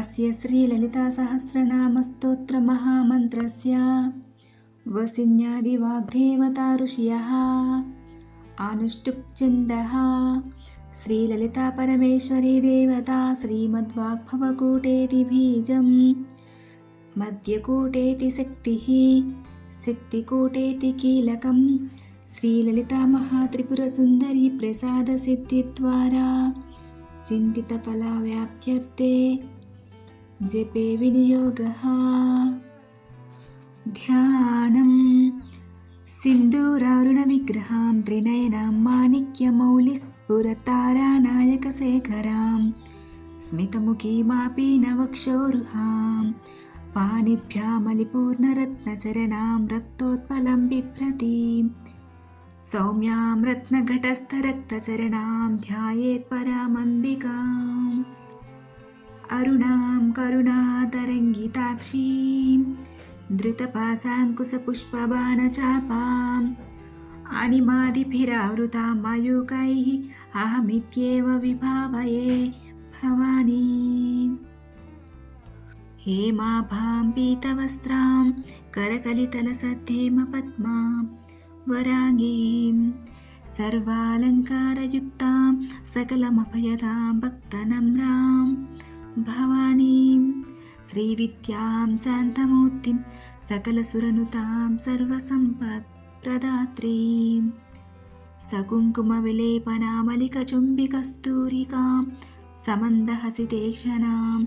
अस्य श्रीललितासहस्रनामस्तोत्रमहामन्त्रस्य वसिन्यादिवाग्देवता ऋषयः अनुष्टुप् श्रीललितापरमेश्वरी देवता श्रीमद्वाग्भवकूटेति बीजं मध्यकूटेति शक्तिः शक्तिकूटेति कीलकं श्रीललितामहात्रिपुरसुन्दरी प्रसादसिद्धिद्वारा चिन्तितफलव्याप्त्यर्थे जपे विनियोगः। ध्यानं सिन्दूरारुणविग्रहां त्रिनयनां माणिक्यमौलिस्फुरतारानायकशेखरां स्मितमुखीमापीनवक्षोरुहां पाणिभ्यामलिपूर्णरत्नचरणां रक्तोत्पलं बिभ्रतीं सौम्यां रत्नघटस्थरक्तचरणां ध्यायेत् परामम्बिकाम् अरुणां करुणातरङ्गिताक्षीं धृतपाशाङ्कुशपुष्पबाणचापाम् अणिमादिभिरावृतां मयूकैः अहमित्येव विभावये भवानी। हेमाभां पीतवस्त्रां करकलितलसद्धेमपद्मां वराङ्गीं सर्वालङ्कारयुक्तां सकलमभयदां भक्तनम्रां भवानीं श्रीविद्यां शान्तमूर्तिं सकलसुरनुतां सर्वसम्पत्प्रदात्रीं सकुङ्कुमविलेपनामलिकचुम्बिकस्तूरिकां समन्दहसितेक्षणां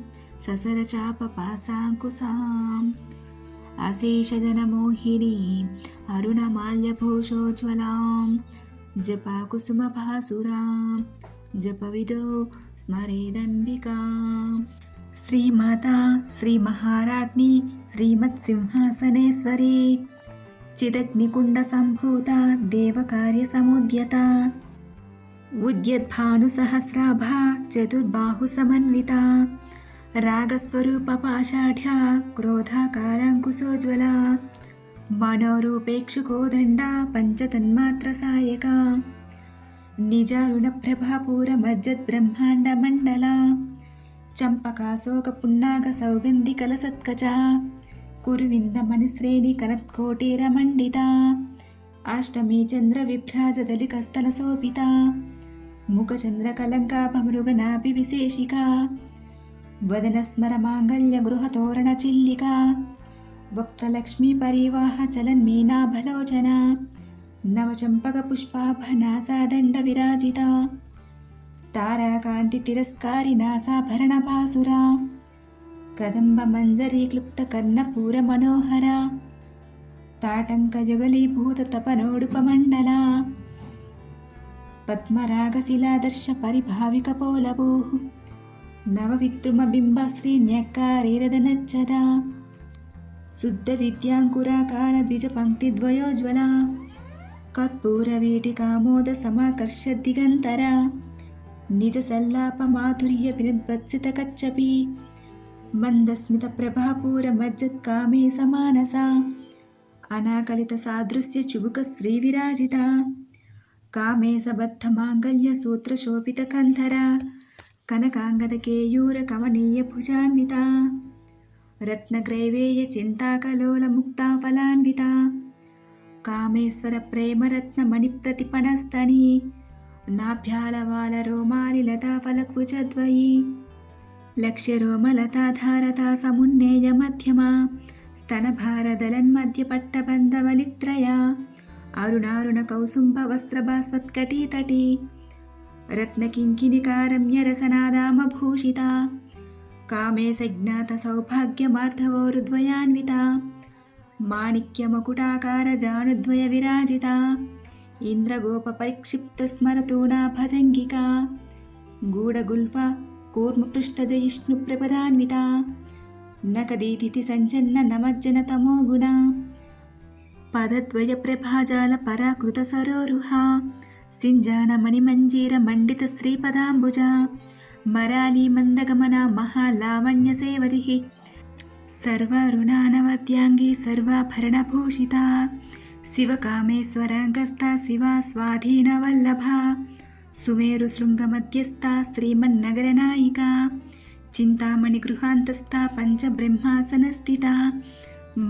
ससरचापपाशाङ्कुशाम् अशेषजनमोहिनीम् अरुणमाल्यभूषोज्ज्वलां जपाकुसुमभासुरां जपविदो स्मरेदम्बिकाम्। श्रीमाता श्रीमहाराज्ञी श्रीमत्सिंहासनेश्वरी चिदग्निकुण्डसम्भूता देवकार्यसमुद्यता उद्यद्भानुसहस्राभा चतुर्बाहुसमन्विता रागस्वरूपपाषाढ्या क्रोधाकाराङ्कुशोज्ज्वला मनोरूपेक्षुकोदण्डा पञ्चतन्मात्रसायका निजारुणप्रभापूरमज्जद्ब्रह्माण्डमण्डला चम्पकाशोकपुन्नागसौगन्धिकलसत्कचा कुरुविन्दमणिश्रेणिकनत्कोटिरमण्डिता अष्टमी चन्द्रविभ्राजदलिकस्थलशोभिता मुखचन्द्रकलङ्काभमृगनाभिविशेषिका वदनस्मरमाङ्गल्यगृहतोरणचिल्लिका वक्त्रलक्ष्मीपरिवाहचलन्मीनाभलोचना नवचम्पकपुष्पाभनासादण्डविराजिता ताराकान्तितिरस्कारिनासाभरणभासुरा कदम्बमञ्जरीक्लुप्तकर्णपूरमनोहरा ताटङ्कयुगलीभूततपनोडुपमण्डला पद्मरागशिलादर्शपरिभाविकपोलभूः नवविद्रुमबिम्बश्रीन्यक्कारिरदनच्छदा शुद्धविद्याङ्कुराकारद्विजपङ्क्तिद्वयोज्ज्वला कर्पूरवीटिकामोदसमाकर्षद्दिगन्तरा निजसल्लापमाधुर्यविनुद्वत्सितकच्छपि मन्दस्मितप्रभापूरमज्जत्कामे समानसा अनाकलितसादृश्यचुबुकश्रीविराजिता कामेशबद्धमाङ्गल्यसूत्रशोभितकन्धरा कनकाङ्गदकेयूरकमनीयभुजान्विता रत्नग्रैवेयचिन्ताकलोलमुक्ताफलान्विता कामेश्वरप्रेमरत्नमणिप्रतिपणस्तनी नाभ्यालवालरोमालिलताफलकुचद्वयी लक्ष्यरोमलताधारता समुन्नेयमध्यमा स्तनभारदलन्मध्यपट्टबन्धवलित्रया अरुणारुणकौसुम्भवस्त्रभास्वत्कटीतटी रत्नकिङ्किणिकारम्यरसनादामभूषिता कामेशज्ञातसौभाग्यमार्धवोरुद्वयान्विता माणिक्यमकुटाकारजानुद्वयविराजिता इन्द्रगोपपरिक्षिप्तस्मरतूणा भजङ्गिका गूढगुल्फा कूर्मपृष्ठजयिष्णुप्रपदान्विता नकदीतिथिसञ्चन्ननमज्जनतमोगुणा पदद्वयप्रभाजालपराकृतसरोरुहा सिञ्जानमणिमञ्जीरमण्डितश्रीपदाम्बुजा मरालीमन्दगमना महालावण्यसेवतिः सर्वारुणानवद्याङ्गी सर्वाभरणभूषिता शिवकामेश्वराङ्गस्था शिवा स्वाधीनवल्लभा सुमेरुशृङ्गमध्यस्था श्रीमन्नगरनायिका చింతామణి గృహాంతస్థా పంచబ్రహ్మాసనస్థితా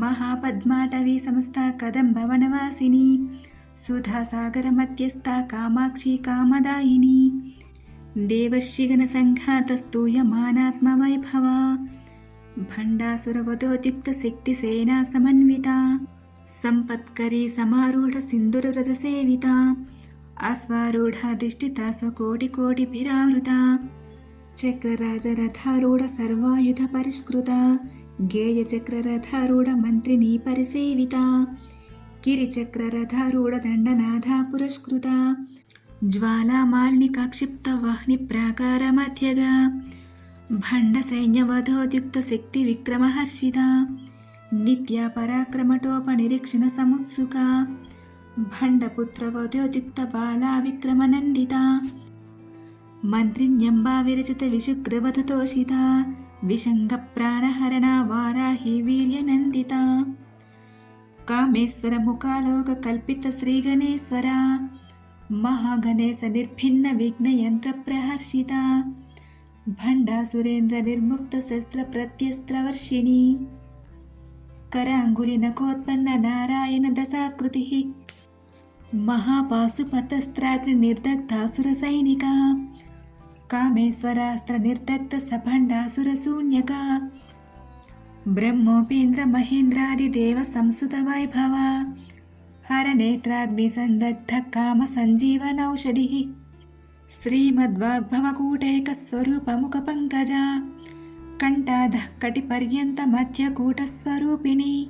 మహాపద్మాటవీ సమస్త కదంబవనవాసిని సుధాసాగర మధ్యస్థ కామాక్షి కామదాయిని దేవర్షిగణ సంఘాతస్తూయమానాత్మవైభవ భండాసురవధోద్యుక్త శక్తి సేనా సమన్విత సంపత్కరీ సమారూఢ సింధుర రజ సేవిత అశ్వారూఢాధిష్ఠిత స్వకోటి కోటిభిరావృత చక్రరాజరథారూఢ సర్వాయుధ పరిష్కృత గేయ చక్రరథారూఢ మంత్రిని పరిసేవిత గిరిచక్రరథారూఢ దండనాథ పురస్కృత జ్వాలామాలినికా క్షిప్త వాహ్ని ప్రాకార మధ్యగా భండ సైన్యవధోద్యుక్త శక్తి విక్రమహర్షిత నిత్య పరాక్రమటోప నిరీక్షణ సముత్సుక భండపుత్ర వధోద్యుక్త బాలా విక్రమనందిత మంత్రిణ్యంబా విరచిత విశుగ్రవధతోషిత విశంగ ప్రాణహరణ వారాహి వీర్యనందిత కామేశ్వర ముఖాలోక కల్పిత శ్రీగణేశ్వర మహాగణేశ నిర్భిన్న విఘ్నయంత్ర ప్రహర్షిత భండాసురేంద్ర నిర్ముక్త శస్త్ర ప్రత్యస్త్రవర్షిణి కరాంగులి నఖోత్పన్న నారాయణ దశాకృతి మహాపాశుపతస్త్రాగ్ని నిర్దగ్ధాసుర సైనిక కామేశ్వరాస్త్ర నిర్దగ్ధ సభండాసుర శూన్యక బ్రహ్మోపేంద్ర మహేంద్రాది దేవ సంసుత వైభవ హరనేత్రాగ్ని సందగ్ధ కామ సంజీవనౌషధి శ్రీమద్వాగ్భవకూటైక స్వరూపముఖ పంకజ కంఠాధ కటిపర్యంత మధ్యకూటస్వరూపిణి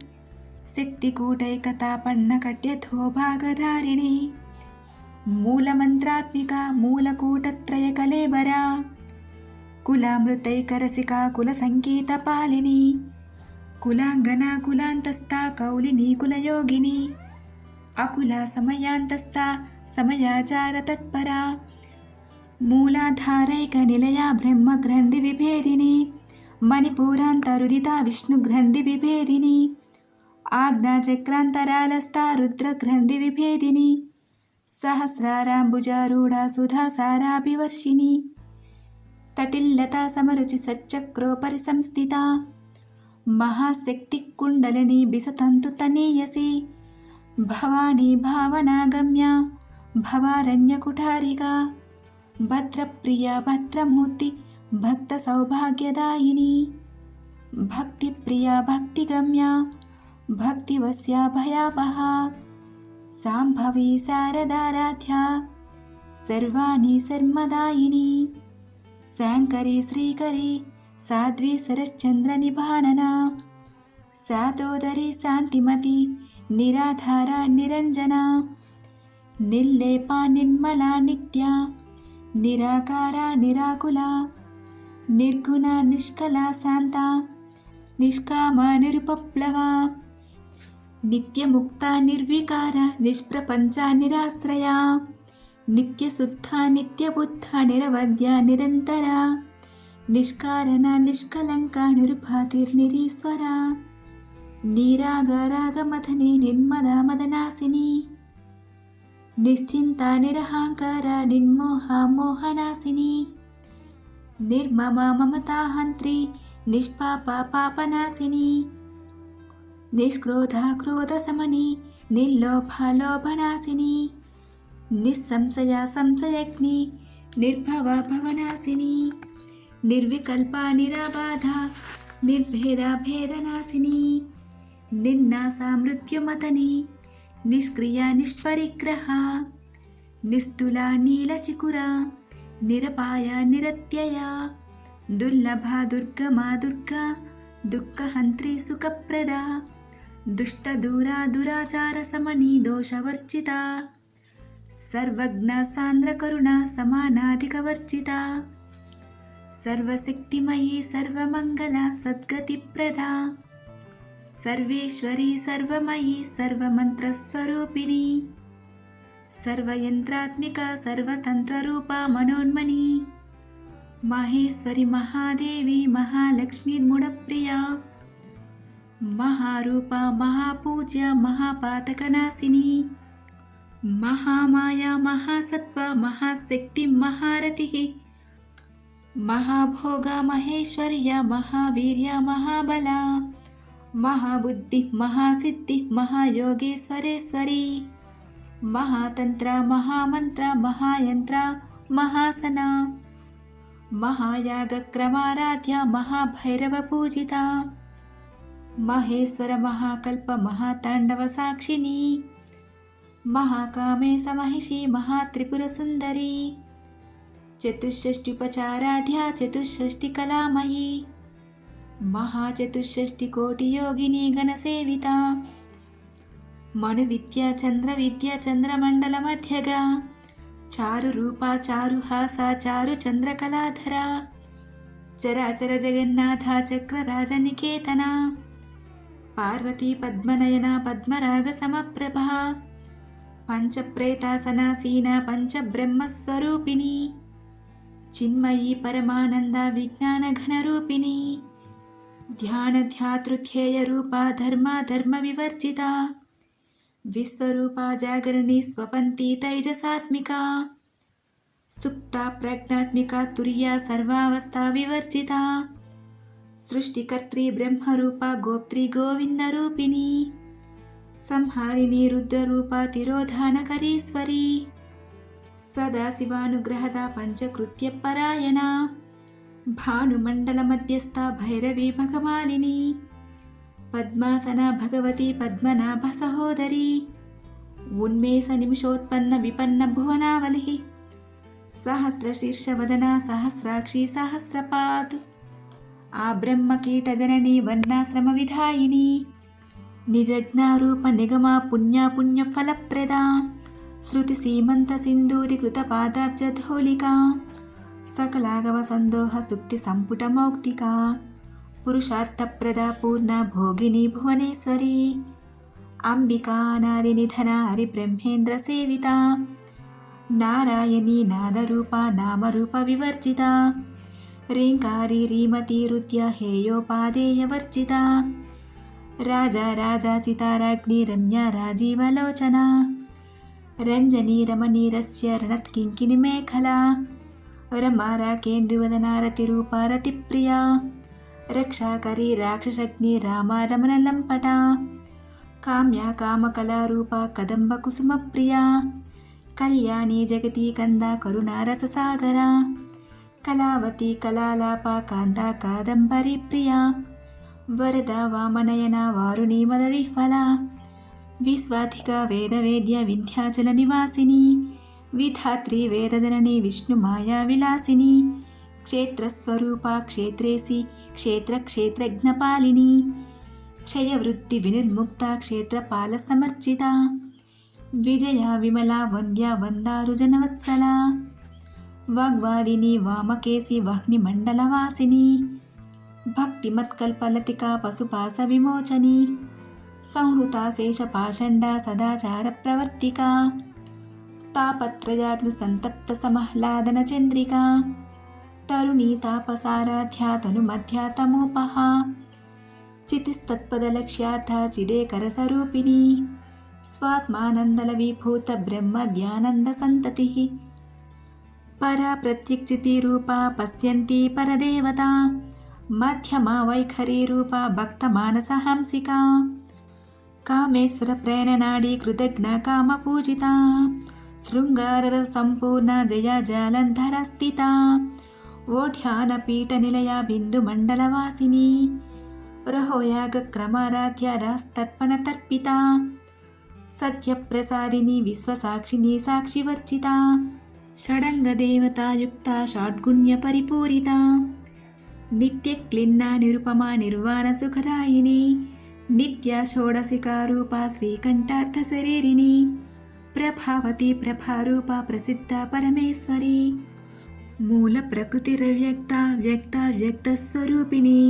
శక్తికూటైకతాపన్న కట్యథోభాగధారిణి మూలమంత్రాత్మిక మూలకూటత్రయ కలేబరా కులామృతైకరసికా కుల సంగీత పాలిని కులాంగనా కులాంతస్థా కౌలిని కులయోగిని అకుల సమయాంతస్థ సమయాచార తత్పరా మూలాధారైక నిలయా బ్రహ్మ గ్రంథి విభేదిని మణిపూరాంతరుదిత విష్ణు గ్రంథి విభేదిని ఆజ్ఞాచక్రాంతరాలస్థా రుద్ర గ్రంథి విభేదిని సహస్రారాంబుజారూఢ సుధాసారాభివర్షిణి తటిల్లతా సమరుచి సచ్చక్రోపరి సంస్థిత మహాశక్తి కుండలిని బిసతంతు తనీయసి భవానీ భావనాగమ్య భవారణ్యకుఠారిగా భద్రప్రియ భద్రమూర్తి భక్త సౌభాగ్యదాయిని భక్తిప్రియ భక్తిగమ్య భక్తివస్య భయాపహ సాంభవి శారదారాధ్య సర్వాణి శర్మదాయిని శాంకరి శ్రీకరి సాధ్వి శరశ్చంద్ర నిభానన శాతోదరి శాంతిమతి నిరాధార నిరంజన నిర్లేపా నిర్మలా నిత్య నిరాకార నిరాకుల నిర్గుణ నిష్కల శాంత నిష్కామ నిరుపప్లవ నిత్యముక్త నిర్వికార నిష్ప్రపంచ నిరాశ్రయ నిత్యశుద్ధ నిత్యబుద్ధ నిరవద్య నిరంతర నిష్కారణ నిష్కలంక నిరుపాతిర్నిరీశ్వర నీరాగరాగమథని నిర్మద మదనాశిని నిశ్చింత నిరహంకార నిర్మోహ మోహనాశిని నిర్మమ మమతాహంత్రి నిష్పాప పాపనాశిని నిష్క్రోధ క్రోధశమని నిర్లోభ లోభనాశిని నిస్సంశయ సంశయగ్ని నిర్భవ భవనాశిని నిర్వికల్ప నిరాబాధ నిర్భేద భేదనాశిని నిర్నాశ మృత్యుమతని నిష్క్రియ నిష్పరిగ్రహ నిస్తుల నీలచికుర నిరపాయ నిరత్యయ దుర్లభ దుర్గమా దుర్గా దుఃఖహంత్రి సుఖప్రద దుష్టదూరా దురాచార సమని దోషవర్జిత సర్వజ్ఞ సాంద్ర కరుణ సమానాధికవర్జిత సర్వశక్తిమయీ సర్వమంగళ సద్గతిప్రద సర్వేశ్వరీ సర్వమయీ సర్వమంత్రస్వరూపిణి సర్వయంత్రాత్మిక సర్వతంత్రరూప మనోన్మణి మహేశ్వరి మహాదేవి మహాలక్ష్మీర్ముడప్రియా మహారూప మహాపూజ్య మహాపాతకనాశిని మహామాయా మహాసత్వ మహాశక్తి మహారతి महाभोग महेश्वर्य महावीर्य महाबला महाबुद्धि महासिद्धि महायोगेश्वरेश्वरी महातंत्र महामंत्र महायंत्र महासना महायागक्रमाराध्या महाभैरव पूजिता महेश्वर महाकल्प महातांडव साक्षिणी महाकामेश महिषी महात्रिपुरसुंदरी चतुष्षष्टिपचाराढ्या चतुष्षष्टिकलामयी महाचतुष्षष्टिकोटियोगिनी गणसेविता मनुविद्या चंद्रविद्या चंद्रमण्डलमध्यगा चारुरूपा चारुहासा चारुचन्द्रकलाधरा चराचर जगन्नाथा चक्रराजनिकेतना पार्वती पद्मनयना पद्मरागसमप्रभा पंचप्रेतासनासीना पंचब्रह्मस्वरूपिणी चिन्मयी परमानंदा विज्ञानघनरूपिणी ध्यानध्यातृध्येयरूपा धर्माधर्मविवर्जिता विश्वरूपा जागरणी स्वपन्ती तैजसात्मिका सुप्ता प्रज्ञात्मिका तुर्या सर्वावस्था विवर्जिता सृष्टिकर्त्री ब्रह्मरूपा गोप्त्री गोविन्दरूपिणी संहारिणी रुद्ररूपा तिरोधानकरीश्वरी सदाशिवानुग्रहदा पंचकृत्यपरायणा भानुमण्डलमध्यस्था भैरवी भगमालिनी पद्मासना भगवती पद्मनाभ सहोदरी उन्मेष निमिषोत्पन्न विपन्न भुवनावलिः सहस्रशीर्षवदना सहस्राक्षी सहस्रपातु आ ब्रह्मकीटजननी वर्णाश्रमविधायिनी निजज्ञारूप निगमा पुण्या पुण्यफलप्रदा श्रुति सीमंत सिंदूरी कृत पादाब्जधौलिका सकलागम संदोह सुक्ति संपुट मौक्तिका पुरुषार्थप्रदा पूर्णा भोगिनी भुवनेश्वरी अंबिका नादिनिधना हरिब्रह्मेन्द्र सेविता नारायणी नादरूपा नामरूप विवर्जिता रींकारी रीमती रुद्या हेयोपादेयवर्जिता राजा राजाचिताराग्नि रम्या राजीवलोचना रंजनी रमणीरस्य रणत्किङ्किणी मेखला रमाराकेन्दुवदना रतिरूपा रतिप्रिया रक्षाकरी राक्षसग्नि रामा रमणलम्पटा काम्या कामकलारूपा कदम्बकुसुमप्रिया कल्याणी जगती कंदा करुणारससागरा कलावती कलालापा कान्ता कादम्बरी प्रिया वरदा वामनयना वारुणी मदविह्वला विश्वाधिका वेदवेद्या विन्ध्याचल निवासिनी विधात्री वेदजननी विष्णुमाया विलासिनी क्षेत्रस्वरूपा क्षेत्रेसी क्षेत्रक्षेत्रज्ञपालिनी क्षयवृत्ति विनिर्मुक्ता क्षेत्रपालसमर्जिता विजया विमला वन्द्या वन्दारुजनवत्सला वाग्वादिनी वामकेशी वह्निमण्डलवासिनी भक्तिमत्कल्पलतिका पशुपाशविमोचनी संहृता शेषपाषण्डा सदाचारप्रवर्तिका तापत्रयाग्निसन्तप्तसमह्लादनचन्द्रिका तरुणी तापसाराध्या तनुमध्या तमोपहा चितिस्तत्पदलक्ष्यार्था चिदेकरसरूपिणी स्वात्मानन्दलविभूतब्रह्मध्यानन्दसन्ततिः परा प्रत्यक्षितिरूपा पश्यन्ती परदेवता मध्यमा वैखरीरूपा भक्तमानसहंसिका कामेश्वरप्रेरणाडी कृतज्ञा कामपूजिता शृङ्गाररसम्पूर्णा जया जालन्धरस्थिता ओढ्यानपीठनिलया बिन्दुमण्डलवासिनी रहोयागक्रमाराध्या रास्तर्पणतर्पिता सत्यप्रसादिनी विश्वसाक्षिणी साक्षिवर्जिता षडङ्गदेवतायुक्ता षड्गुण्यपरिपूरिता नित्यक्लिन्ना निरुपमा निर्वाणसुखदायिनी नित्या षोडशिकारूपा श्रीकण्ठार्थशरीरिणी प्रभावती प्रभारूपा प्रसिद्धा परमेश्वरी मूलप्रकृतिरव्यक्ता व्यक्ता व्यक्तस्वरूपिणी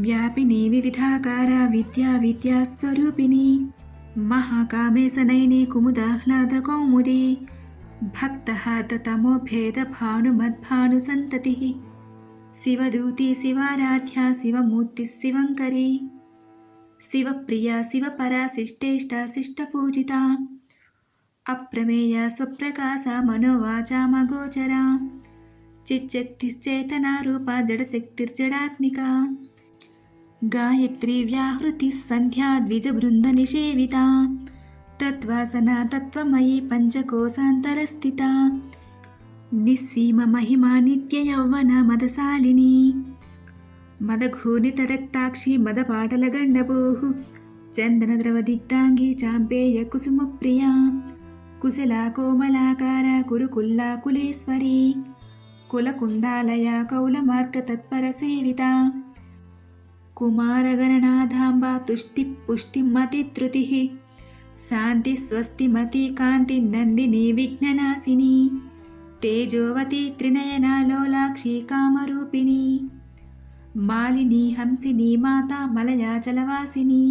व्यापिनी विविधाकारा विद्या विद्यास्वरूपिणी महाकामेशनयिनी कुमुदाह्लादकौमुदी भक्तहाततमोभेदभानुमद्भानुसन्ततिः शिवदूती शिवाराध्या शिवमूर्तिः शिवङ्करी शिवप्रिया शिवपरा शिष्टेष्टा शिष्टपूजिता अप्रमेया स्वप्रकाशा मनोवाचामगोचरा चिच्चक्तिश्चेतनारूपा जडशक्तिर्जडात्मिका गायत्री व्याहृतिः सन्ध्या द्विजवृन्दनिषेविता तद्वासना तत्त्वमयी पञ्चकोशान्तरस्थिता निस्सीम महिमा नित्ययौवना मदशालिनी मदघूर्णितरक्ताक्षी मदपाटलगण्डपोः चन्दनद्रवदिग्धाङ्गी चाम्पेय कुसुमप्रिया कुशला कोमलाकारा कुरुकुल्ला कुलेश्वरी कुलकुण्डालया कौलमार्गतत्परसेविता कुमारगणनाथाम्बा तुष्टिः पुष्टिमतित्रुतिः शान्ति स्वस्तिमती कान्तिनन्दिनी विघ्ननाशिनी तेजोवती त्रिनयना लोलाक्षी कामरूपिणी मालिनी हंसिनी माता मलयाचलवासिनी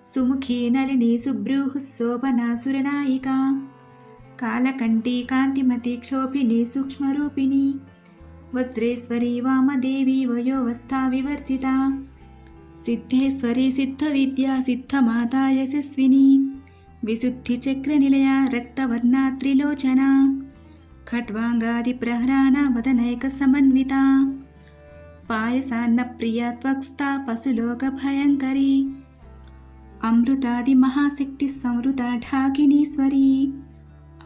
सुमुखी नलिनी सुब्रूः शोभना सुरनायिका कालकण्ठी कान्तिमती क्षोभिनी सूक्ष्मरूपिणी वज्रेश्वरी वामदेवी वयोवस्था विवर्जिता सिद्धेश्वरी सिद्धविद्या सिद्धमाता यशस्विनी विशुद्धिचक्रनिलया रक्तवर्णा त्रिलोचना खट्वाङ्गादिप्रहराणा वदनैकसमन्विता पायसान्नप्रिया त्वक्स्था पशुलोकभयङ्करी अमृतादिमहाशक्तिः संवृता ढाकिनीश्वरी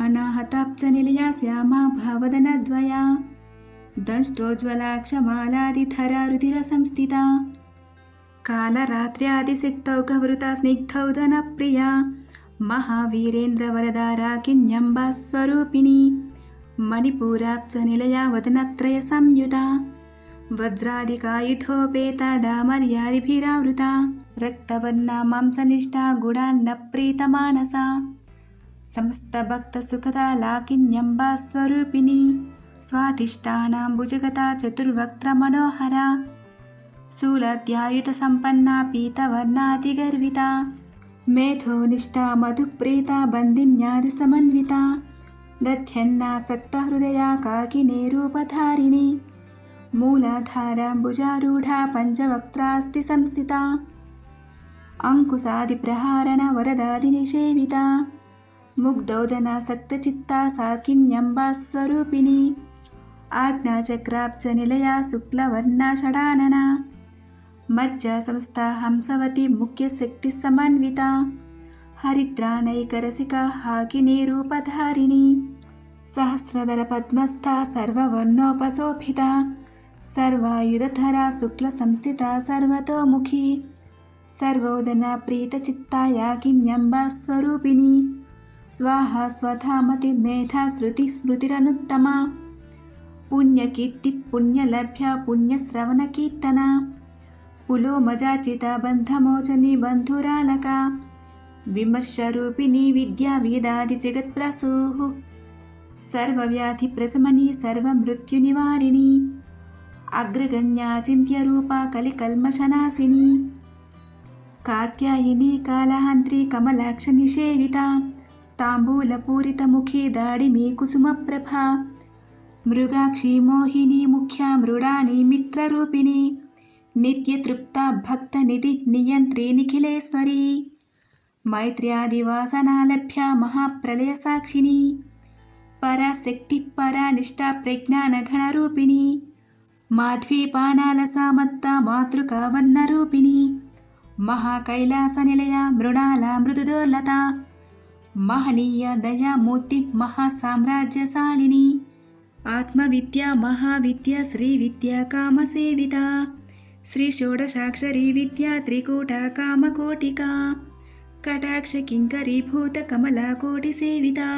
अनाहताब्जनिलया श्यामा भावदनद्वया दंष्ट्रोज्ज्वलाक्षमालादिधरा रुधिरसंस्थिता कालरात्र्यादिशक्तौघवृता स्निग्धौदनप्रिया महावीरेन्द्रवरदा राकिन्यम्बा स्वरूपिणी मणिपूराब्जनिलया वदनत्रयसंयुता वज्रादिकायुधोपेता डामर्यादिभिरावृता रक्तवर्णा मांसनिष्ठा गुडान्नप्रीतमानसा समस्तभक्तसुखदा लाकिन्यम्बा स्वरूपिणी स्वाधिष्ठानां भुजगता चतुर्वक्त्रमनोहरा शूलाद्यायुधसम्पन्ना पीतवर्णातिगर्विता मेधोनिष्ठा मधुप्रीता बन्दिन्यादिसमन्विता दध्यन्नासक्तहृदया काकिनी रूपधारिणी मूलाधाराम्बुजारूढा पञ्चवक्त्रास्ति संस्थिता अंकुशादिप्रहारणा वरदादिनिषेविता मुग्धौदनासक्तचित्ता साकिन्यम्बा स्वरूपिणी आज्ञाचक्राब्जनिलया शुक्लवर्णा षडानना मज्जा संस्था हंसवती मुख्यशक्तिसमन्विता हरिद्रानैकरसिका हाकिनी रूपधारिणी सहस्रदलपद्मस्था सर्ववर्णोपशोभिता सर्वायुधधरा शुक्लसंस्थिता सर्वतोमुखी सर्वोदना प्रीतचित्ता याकिन्यम्बा स्वरूपिणी स्वाहा स्वधामति मेधा श्रुति स्मृतिरनुत्तमा पुण्यकीर्ति पुण्यलभ्या पुण्यश्रवणकीर्तना पुलोमजाचिता बन्धमोचनी बन्धुरालका विमर्शरूपिणी विद्या वेदादिजगत्प्रसूः सर्वव्याधिप्रशमनी सर्वमृत्युनिवारिणी अग्रगण्या चिन्त्यरूपा कलिकल्मषनाशिनी कात्यायिनी कालहन्त्री कमलाक्षनिषेविता ताम्बूलपूरितमुखी दाडिमी कुसुमप्रभा मृगाक्षी मोहिनी मुख्या मृडानी मित्ररूपिणी नित्यतृप्ता भक्तनिधि नियन्त्री निखिलेश्वरी मैत्र्यादिवासनालभ्या महाप्रलयसाक्षिणी पराशक्ति परानिष्ठा प्रज्ञानघनरूपिणी माध्वीपाणालसामत्ता मातृकावर्णरूपिणी महाकैलासनिलया मृणाला मृदुदोलता महनीया दयामूर्ति महासाम्राज्यशालिनी आत्मविद्या महाविद्या श्रीविद्या कामसेविता श्रीषोडशाक्षरी विद्या त्रिकूटा कामकोटिका कटाक्षकिङ्करीभूत कमलाकोटिसेविता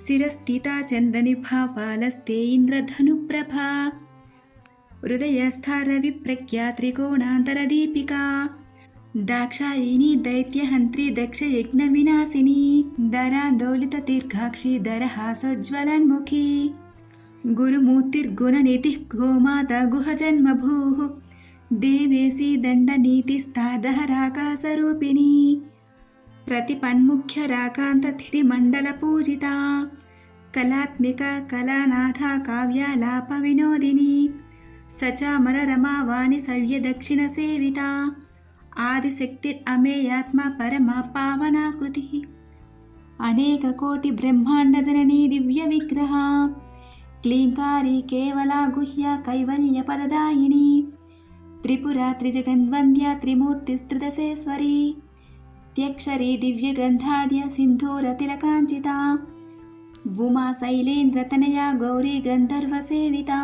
शिरस्थिता चन्द्रनिभा पालस्ते इन्द्रधनुप्रभा हृदयस्था रविप्रज्ञा त्रिकोणान्तरदीपिका दाक्षायिनी दैत्यहन्त्री दक्षयज्ञविनाशिनी दरान्दोलितदीर्घाक्षी दरहासोज्ज्वलन्मुखी गुरुमूर्तिर्गुणनिधिः गोमाता गुहजन्मभूः देवेशी दण्डनीतिस्था दहराकाशरूपिणी प्रतिपन्मुख्यराकान्तथितिमण्डलपूजिता कलात्मिका कलानाथा काव्यालापविनोदिनी सचामररमा वाणि सव्यदक्षिणसेविता आदिशक्तिरमेयात्मा परमा पावनाकृतिः अनेककोटिब्रह्माण्डजननी दिव्यविग्रहा क्लीङ्कारी केवला गुह्या कैवल्यपददायिनी त्रिपुरा त्रिजगन्वन्द्या त्रिमूर्तिस्त्रिदशेश्वरी त्यक्षरी दिव्यगन्धाढ्य सिन्धूरतिलकाञ्चिता उमा शैलेन्द्रतनया गौरी गन्धर्वसेविता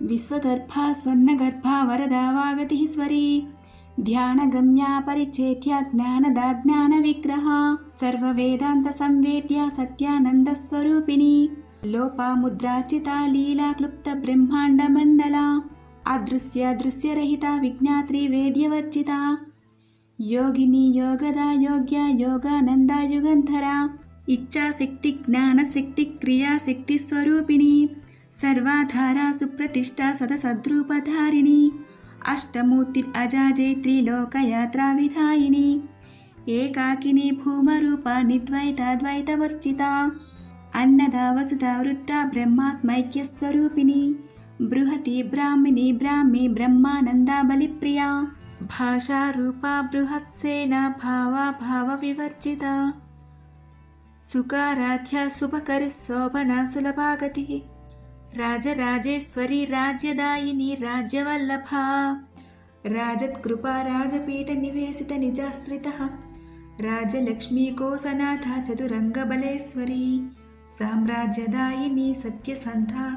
विश्वगर्भा स्वर्णगर्भा वरदा वागतीश्वरी ध्यानगम्या परिचेत्या ज्ञानदा ज्ञानविग्रहा सर्ववेदान्तसंवेद्या सत्यानन्दस्वरूपिणी लोपामुद्राचिता लीला क्लुप्तब्रह्माण्डमण्डला अदृश्य दृश्यरहिता विज्ञात्री वेद्यवर्जिता योगिनी योगदा योग्या योगानन्दा युगन्धरा इच्छाशक्ति ज्ञानशक्ति क्रियाशक्ति स्वरूपिणी सर्वाधारा सुप्रतिष्ठा सदसद्रूपधारिणी अष्टमूर्ति अजाजैत्री लोकयात्रा विधायिनी एकाकिनी भूमरूपा निद्वैताद्वैतवर्जिता अन्नदा वसुधा वृद्धा ब्रह्मात्मैक्यस्वरूपिणी बृहति ब्राह्मिणी ब्राह्मी ब्रह्मानन्दा बलिप्रिया भाषारूपा बृहत्सेना भावा भावविवर्जिता सुकाराध्या शुभकरी शोभना सुलभागतिः राजराजेश्वरी राज्यदायिनी राज्यवल्लभा राजत्कृपा राजपीठनिवेशित निजाश्रितः राजलक्ष्मी कोसनाथा चतुरङ्गबलेश्वरी साम्राज्यदायिनी सत्यसन्धा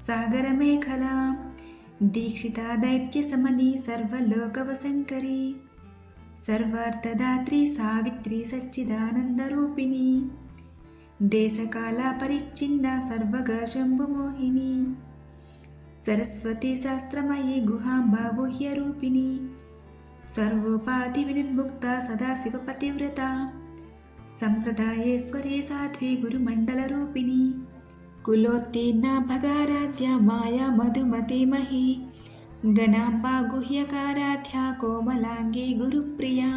सागरमेखला दीक्षिता दैत्यशमनी सर्वलोकवशङ्करी सर्वार्थदात्री सावित्री सच्चिदानन्दरूपिणी देशकाला परिच्छिन्ना सर्वगा शम्भुमोहिनी सरस्वती शास्त्रमयी गुहाम्बा गुह्यरूपिणी सर्वोपाधिविनिर्मुक्ता सदाशिवपतिव्रता सम्प्रदायेश्वरी साध्वी गुरुमण्डलरूपिणी कुलोत्तीर्णा भगाराध्या माया मधुमतीमही गणाम्बा गुह्यकाराध्या कोमलाङ्गी गुरुप्रिया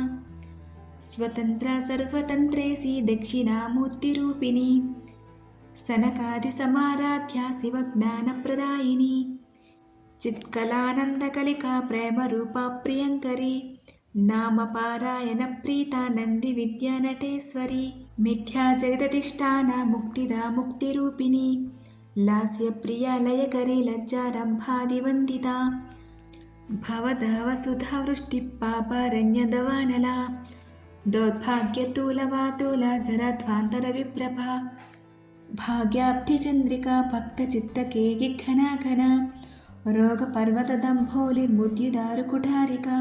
स्वतन्त्रा सर्वतन्त्रेसी दक्षिणामूर्तिरूपिणी सनकादिसमाराध्या शिवज्ञानप्रदायिनी चित्कलानन्दकलिका प्रेमरूपा प्रियङ्करी नामपारायणप्रीता नन्दिविद्यानटेश्वरी मिथ्या जगदधिष्ठाना मुक्तिदा मुक्तिरूपिणी लास्यप्रिया लयकरी लज्जारम्भादिवन्दिता भवदा वसुधा वृष्टिपापारण्यदवानला दौर्भाग्यतूलवातूला जराध्वान्तरविप्रभा भाग्याब्धिचन्द्रिका भक्तचित्तकेगिघना घना रोगपर्वतदम्भोलिर्मुद्युदारुकुठारिका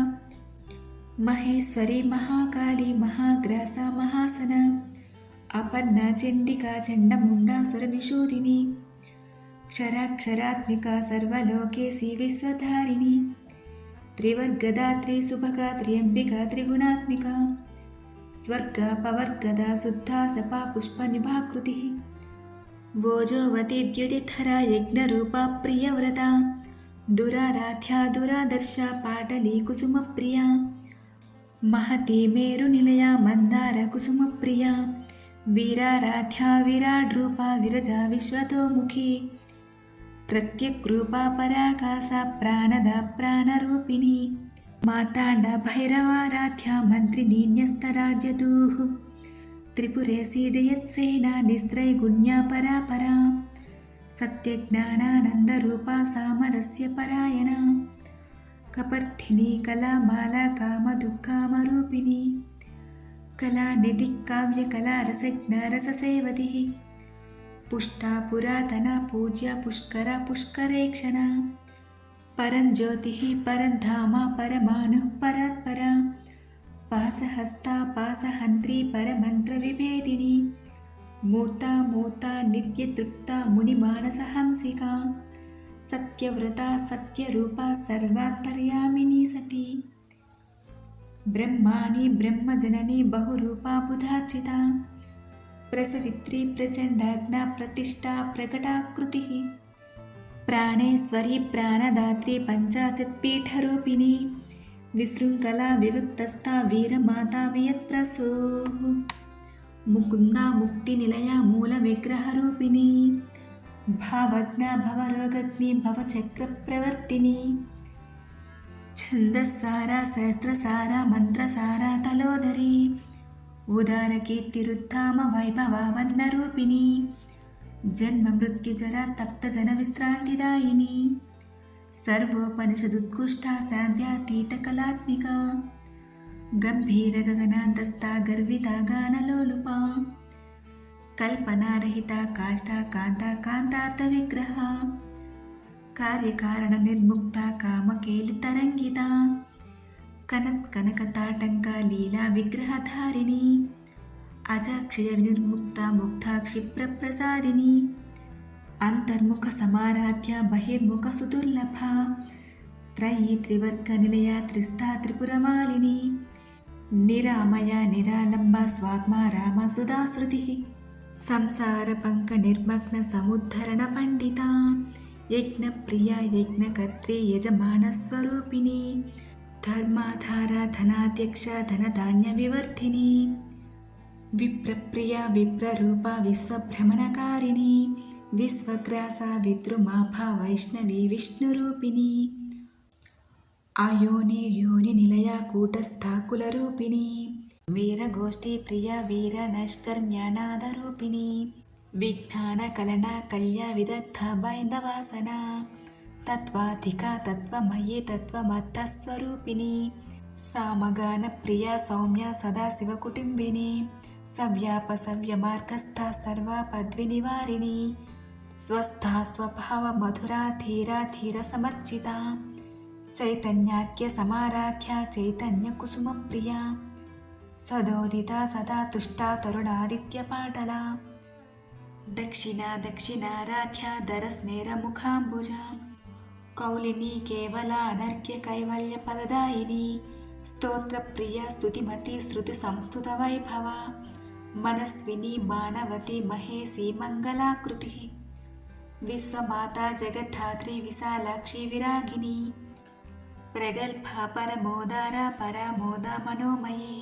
महेश्वरी महाकाली महाग्रासा महासना अपर्णा चण्डिका चण्डमुण्डासुरनिषूदिनी क्षराक्षरात्मिका सर्वलोकेशी विश्वधारिणी त्रिवर्गदात्री सुभगा त्र्यम्बिका त्रिगुणात्मिका स्वर्गा पवर्गदा शुद्धा सपा पुष्पनिभाकृतिः वोजोवती द्युतिधरा यज्ञरूपा प्रियव्रता दुराराध्या दुरादर्शा पाटली कुसुमप्रिया महती मेरुनिलया मन्दारकुसुमप्रिया वीराराध्या विराड्रूपा विरजा विश्वतोमुखी प्रत्यक्रूपा पराकाशा प्राणदा प्राणरूपिणी माताण्डा भैरवाराध्या मन्त्रिणी न्यस्तराज्यदूः त्रिपुरेशी जयत्सेना निस्त्रैगुण्या परापरा सत्यज्ञानानन्दरूपा सामरस्य परायणा कपर्थिनी कलामाला कामदुःखामरूपिणी कलानिधिः काव्यकलारसज्ञरससेवतिः पुष्टा पुरातना पूज्या पुष्करा पुष्करेक्षणा परञ्ज्योतिः परन्धामा परमाणुः परात्परा पासहस्ता पासहन्त्री परमन्त्रविभेदिनी मूर्ता मूर्ता नित्यतृप्ता मुनिमानसहंसिका सत्यव्रता सत्यरूपा सर्वान्तर्यामिनी सती ब्रह्माणि ब्रह्मजननी बहुरूपा बुधार्चिता प्रसवित्री प्रचण्डाग्ना प्रतिष्ठा प्रकटाकृतिः प्राणेश्वरी प्राणदात्री पञ्चाशत्पीठरूपिणी विशृङ्खला विविक्तस्था वीरमाता वियत्प्रसूः मुकुन्दा मुक्तिनिलया मूलविग्रहरूपिणी भावज्ञा भवरोगग्नि भवचक्रप्रवर्तिनी छन्दस्सारा सहस्रसारा मन्त्रसारा तलोदरी उदारकीर्तिरुत्थाम वैभवा वर्णरूपिणी जन्म मृत्युजरा तप्तजनविश्रान्तिदायिनी सर्वोपनिषदुत्कृष्टा शान्त्यातीतकलात्मिका गम्भीरगगनान्तस्था गर्विता गानलोलुपा कल्पनारहिता काष्ठा कान्ता कान्तार्थविग्रहा कार्यकारणनिर्मुक्ता कामकेलितरङ्गिता कनत्कनकताटङ्का लीला विग्रहधारिणी अजाक्षय विनिर्मुक्ता मुक्ता क्षिप्रप्रसादिनी अंतर्मुख समाराध्या बहिर्मुख सुदुर्लभा त्रयी त्रिवर्गनिलया त्रिस्ता त्रिपुरमालिनी निरामया निरालम्बा स्वात्मा रामा सुधाश्रुतिः संसारपङ्कनिर्मग्न समुद्धरण पंडिता यज्ञप्रिया यज्ञकर्त्री यजमानस्वरूपिणी धर्माधारा धनाध्यक्षा धनधान्यविवर्धिनी विप्रप्रिया विप्ररूपा विश्वभ्रमणकारिणी विश्वग्रासा विद्रुमाभा वैष्णवी विष्णुरूपिणी आयोनिर्योनिनिलया कूटस्था कुलरूपिणी वीरगोष्ठी प्रिया वीरनैष्कर्म्यनादरूपिणी विज्ञानकलना कल्या विदग्धा बैन्दवासना तत्त्वाधिका तत्त्वमयी तत्त्वमत्तस्वरूपिणी सामगानप्रिया सौम्या सदाशिवकुटुम्बिनी सव्यापसव्यमार्गस्था सर्वापद्विनिवारिणी स्वस्था स्वभावमधुरा धीरा धीरसमर्चिता चैतन्यार्घ्यसमाराध्या चैतन्यकुसुमप्रिया सदोदिता सदा तुष्टा तरुणादित्यपाटला दक्षिणा दक्षिणाराध्या दरस्मेरमुखाम्बुजा कौलिनी केवला अनर्घ्यकैवल्यपददायिनी स्तोत्रप्रिया स्तुतिमती श्रुतिसंस्तुतवैभवा मनस्विनी मानवती महेशी मङ्गलाकृतिः विश्वमाता जगद्धात्री विशालाक्षी विरागिनी प्रगल्भा परमोदारा परामोदा मनोमयी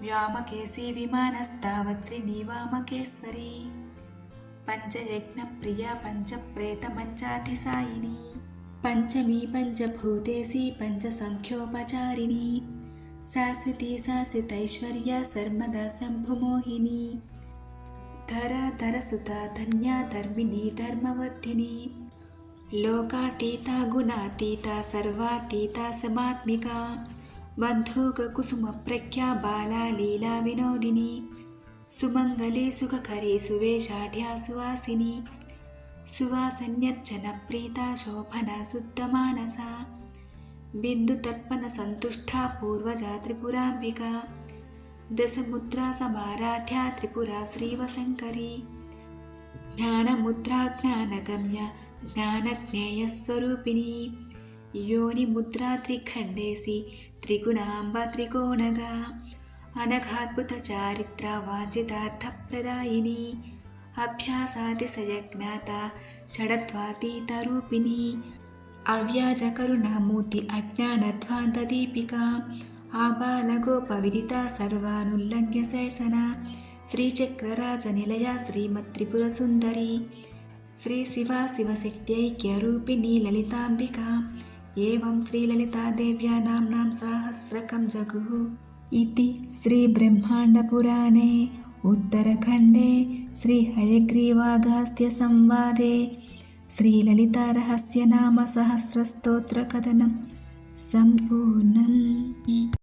व्यामकेशी विमानस्था वज्रिणी वामकेश्वरी पंचयज्ञप्रिया पंचप्रेतमञ्चाधिसायिनी पंचमी पंचभूतेशी पंचसंख्योपचारिणी शाश्वती शाश्वतैश्वर्या सर्वदा शम्भुमोहिनी धराधरसुता धन्या धर्मिणी धर्मवर्धिनी लोकातीता गुणातीता सर्वातीता समात्मिका बन्धुककुसुमप्रख्या बाला लीला विनोदिनी सुमंगले सुखकरे सुवेशाढ्या सुवासिनी सुवासन्यर्चनप्रीता शोभना शुद्धमानसा बिन्दुतर्पणसन्तुष्टा पूर्वजा त्रिपुराम्बिका दशमुद्रा समाराध्या त्रिपुरा श्रीवशङ्करी ज्ञानमुद्रा ज्ञानगम्या ज्ञानज्ञेयस्वरूपिणी योनिमुद्रा त्रिखण्डेशी त्रिगुणाम्बा त्रिकोणगा अनघाद्भुतचारित्रा वाञ्छितार्थप्रदायिनी अभ्यासातिशयज्ञाता षडत्वातीतरूपिणी अव्याजकरुणामूर्ति अज्ञानध्वान्तदीपिका आबालगोपविदिता सर्वानुल्लङ्घ्य शैसना श्रीचक्रराजनिलया श्रीमत्त्रिपुरसुन्दरी श्रीशिवा शिवशक्त्यैक्यरूपिणी ललिताम्बिका एवं श्रीललितादेव्या नाम्नां सहस्रकं जगुः इति श्रीब्रह्माण्डपुराणे उत्तरखण्डे श्रीहयग्रीवागास्त्यसंवादे श्रीललितारहस्यनामसहस्रस्तोत्रकथनं सम्पूर्णम्।